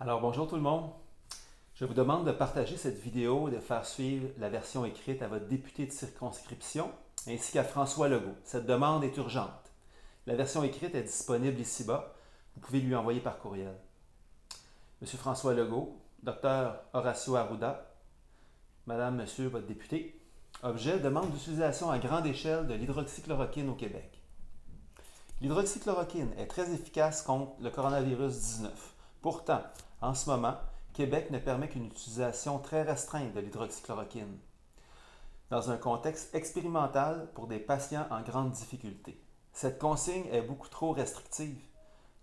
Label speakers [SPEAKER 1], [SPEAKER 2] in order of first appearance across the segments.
[SPEAKER 1] Alors bonjour tout le monde. Je vous demande de partager cette vidéo et de faire suivre la version écrite à votre député de circonscription ainsi qu'à François Legault. Cette demande est urgente. La version écrite est disponible ici-bas. Vous pouvez lui envoyer par courriel. Monsieur François Legault, Dr Horacio Arruda, Madame, Monsieur, votre député. Objet, demande d'utilisation à grande échelle de l'hydroxychloroquine au Québec. L'hydroxychloroquine est très efficace contre le coronavirus 19. Pourtant, en ce moment, Québec ne permet qu'une utilisation très restreinte de l'hydroxychloroquine dans un contexte expérimental pour des patients en grande difficulté. Cette consigne est beaucoup trop restrictive.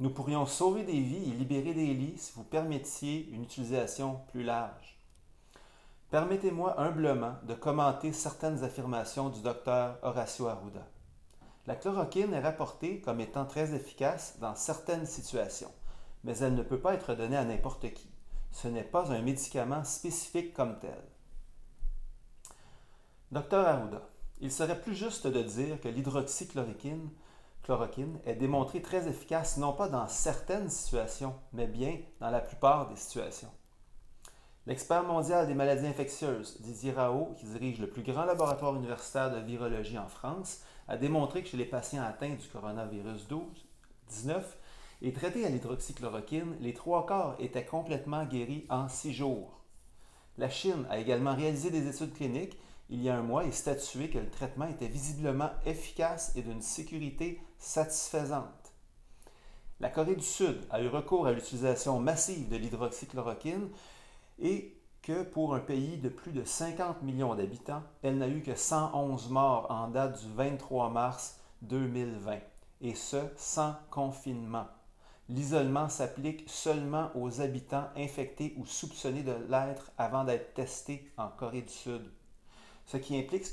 [SPEAKER 1] Nous pourrions sauver des vies et libérer des lits si vous permettiez une utilisation plus large. Permettez-moi humblement de commenter certaines affirmations du Dr Horacio Arruda. La chloroquine est rapportée comme étant très efficace dans certaines situations, mais elle ne peut pas être donnée à n'importe qui. Ce n'est pas un médicament spécifique comme tel. Dr Arruda, il serait plus juste de dire que l'hydroxychloroquine est démontrée très efficace non pas dans certaines situations, mais bien dans la plupart des situations. L'expert mondial des maladies infectieuses, Didier Raoult, qui dirige le plus grand laboratoire universitaire de virologie en France, a démontré que chez les patients atteints du coronavirus 19 et traités à l'hydroxychloroquine, les trois quarts étaient complètement guéris en 6 jours. La Chine a également réalisé des études cliniques il y a un mois et statué que le traitement était visiblement efficace et d'une sécurité satisfaisante. La Corée du Sud a eu recours à l'utilisation massive de l'hydroxychloroquine et que pour un pays de plus de 50 millions d'habitants, elle n'a eu que 111 morts en date du 23 mars 2020, et ce, sans confinement. L'isolement s'applique seulement aux habitants infectés ou soupçonnés de l'être avant d'être testés en Corée du Sud, ce qui implique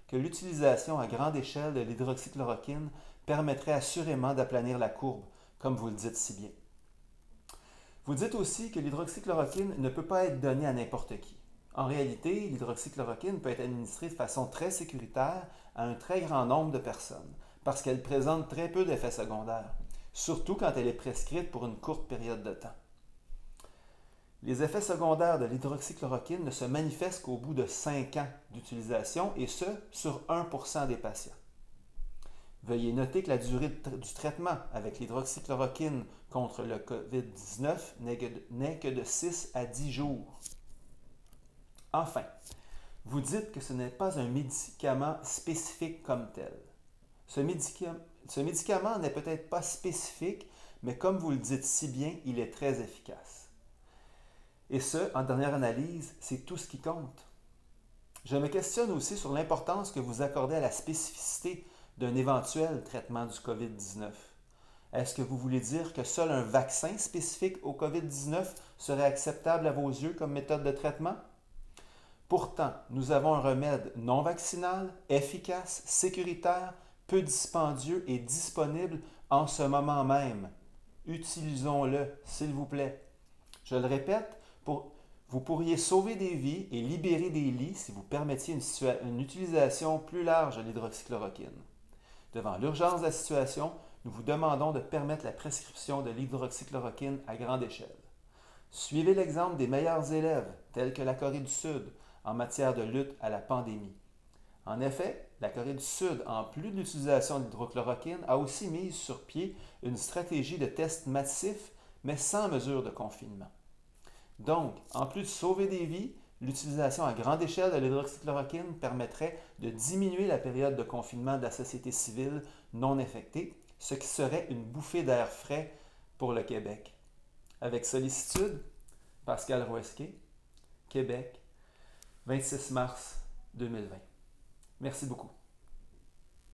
[SPEAKER 1] que l'utilisation à grande échelle de l'hydroxychloroquine permettrait assurément d'aplanir la courbe, comme vous le dites si bien. Vous dites aussi que l'hydroxychloroquine ne peut pas être donnée à n'importe qui. En réalité, l'hydroxychloroquine peut être administrée de façon très sécuritaire à un très grand nombre de personnes, parce qu'elle présente très peu d'effets secondaires, surtout quand elle est prescrite pour une courte période de temps. Les effets secondaires de l'hydroxychloroquine ne se manifestent qu'au bout de 5 ans d'utilisation, et ce, sur 1% des patients. Veuillez noter que la durée du traitement avec l'hydroxychloroquine contre le COVID-19 n'est que de 6 à 10 jours. Enfin, vous dites que ce n'est pas un médicament spécifique comme tel. Ce médicament n'est peut-être pas spécifique, mais comme vous le dites si bien, il est très efficace. Et ce, en dernière analyse, c'est tout ce qui compte. Je me questionne aussi sur l'importance que vous accordez à la spécificité d'un éventuel traitement du COVID-19. Est-ce que vous voulez dire que seul un vaccin spécifique au COVID-19 serait acceptable à vos yeux comme méthode de traitement? Pourtant, nous avons un remède non vaccinal, efficace, sécuritaire, peu dispendieux et disponible en ce moment même. Utilisons-le, s'il vous plaît. Je le répète, vous pourriez sauver des vies et libérer des lits si vous permettiez une utilisation plus large de l'hydroxychloroquine. Devant l'urgence de la situation, nous vous demandons de permettre la prescription de l'hydroxychloroquine à grande échelle. Suivez l'exemple des meilleurs élèves, tels que la Corée du Sud, en matière de lutte à la pandémie. En effet, la Corée du Sud, en plus de l'utilisation de l'hydrochloroquine, a aussi mis sur pied une stratégie de tests massifs, mais sans mesure de confinement. Donc, en plus de sauver des vies, l'utilisation à grande échelle de l'hydroxychloroquine permettrait de diminuer la période de confinement de la société civile non infectée, ce qui serait une bouffée d'air frais pour le Québec. Avec sollicitude, Pascal Rouesquier, Québec, 26 mars 2020. Merci beaucoup.